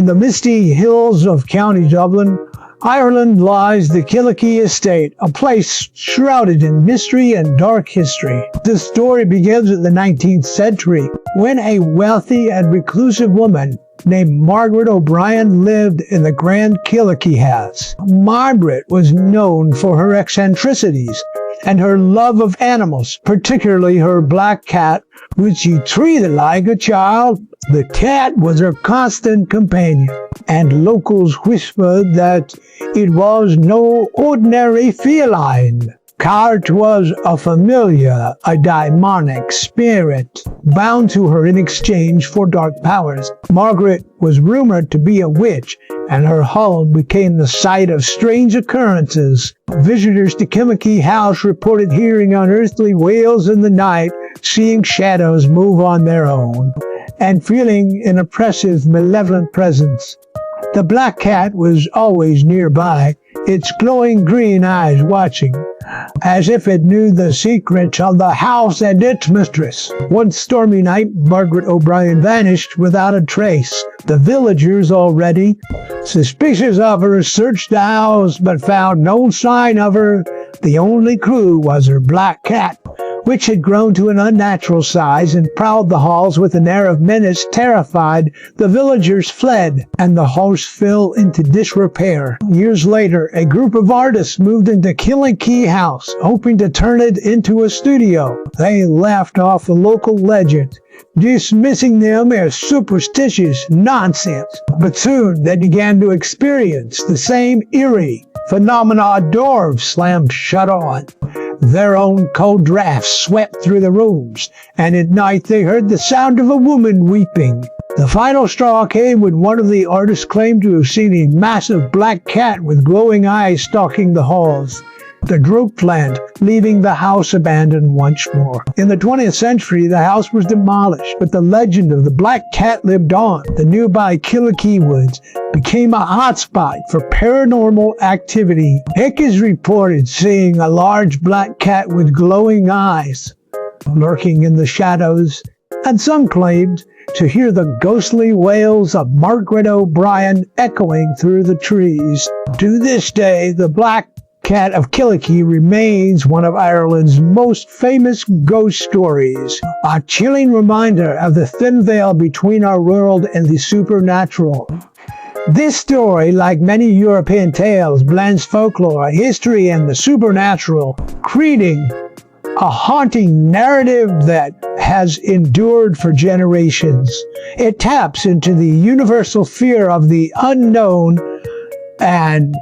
In the misty hills of County Dublin, Ireland, lies the Killakee estate, a place shrouded in mystery and dark history. The story begins in the 19th century, when a wealthy and reclusive woman named Margaret O'Brien lived in the Grand Killakee house. Margaret was known for her eccentricities and her love of animals, particularly her black cat, which she treated like a child. The cat was her constant companion, and locals whispered that it was no ordinary feline. Car was a familiar, a demonic spirit, bound to her in exchange for dark powers. Margaret was rumored to be a witch, and her home became the site of strange occurrences. Visitors to Killakee House reported hearing unearthly wails in the night, seeing shadows move on their own, and feeling an oppressive, malevolent presence. The black cat was always nearby, its glowing green eyes watching, as if it knew the secrets of the house and its mistress. One stormy night, Margaret O'Brien vanished without a trace. The villagers, already suspicious of her, searched the house but found no sign of her. The only clue was her black cat, which had grown to an unnatural size and prowled the halls with an air of menace. Terrified, the villagers fled, and the house fell into disrepair. Years later, a group of artists moved into Killakee House, hoping to turn it into a studio. They laughed off the local legend, dismissing them as superstitious nonsense. But soon they began to experience the same eerie phenomena doors slammed shut on. Their own cold drafts swept through the rooms, and at night they heard the sound of a woman weeping. The final straw came when one of the artists claimed to have seen a massive black cat with glowing eyes stalking the halls. The group fled, leaving the house abandoned once more. In the 20th century, the house was demolished, but the legend of the black cat lived on. The nearby Killakee Woods became a hotspot for paranormal activity. Hick is reported seeing a large black cat with glowing eyes lurking in the shadows, and some claimed to hear the ghostly wails of Margaret O'Brien echoing through the trees. To this day, the Black Cat of Killakee remains one of Ireland's most famous ghost stories, a chilling reminder of the thin veil between our world and the supernatural. This story, like many European tales, blends folklore, history, and the supernatural, creating a haunting narrative that has endured for generations. It taps into the universal fear of the unknown and